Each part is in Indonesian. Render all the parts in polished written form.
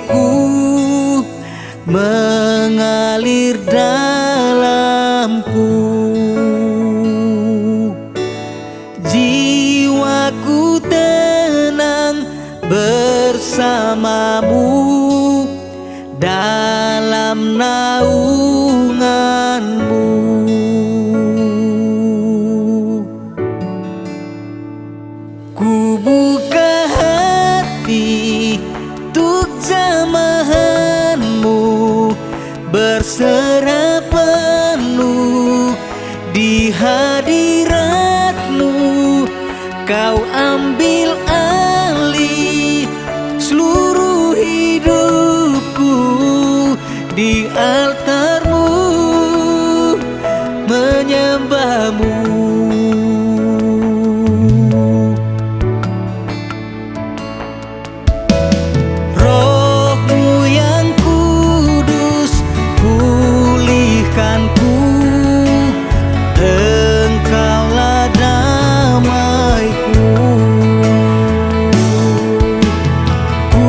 hatiku mengalir dalamku. Jiwaku tenang bersamamu dalam naunganmu. Ku buka hati untuk jamahanmu, berserah penuh di hadiratmu. Kau ambil alih seluruh hidupku, di altarmu menyembahmu. Rohmu yang kudus pulihkanku, Engkaulah damaiku. Ku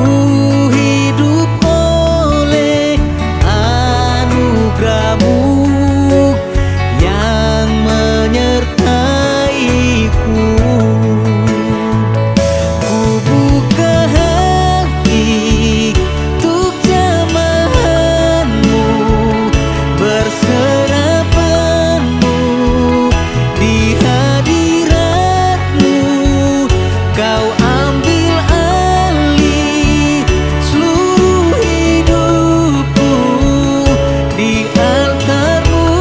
hidup oleh anugerah-Mu yang menyertaiku. Ku buka hati untuk jamahan-Mu, berserah penuh di hadirat-Mu. Kau ambil alih seluruh hidupku, di altar-Mu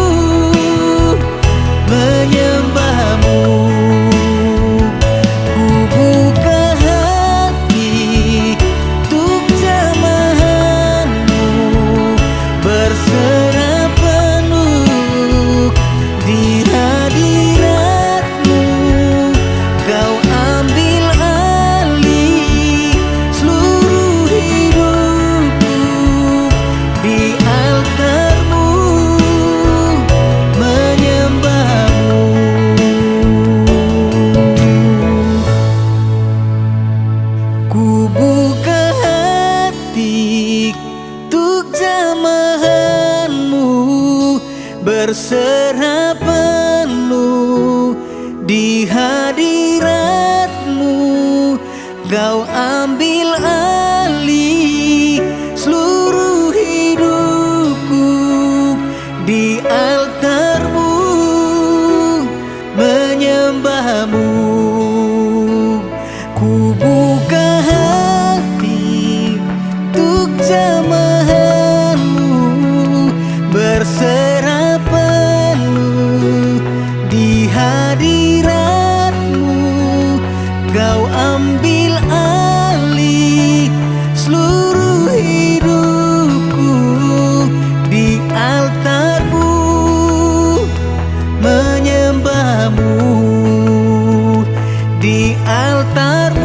menyembahmu. Ku buka hati untuk jamahan-Mu, berserah penuh di hadirat-Mu. Kau ambil alih seluruh hidupku, di altar-Mu menyembahmu. Ku buka hati untuk jamahan-Mu, berserah penuh di hadirat-Mu. Kau ambil alih seluruh hidupku, di altar-Mu menyembahmu. Ku buka hati untuk jamahan-Mu, berserah penuh di hadirat-Mu. Kau ambil alih seluruh hidupku, di altar-Mu menyembahmu, di altar-Mu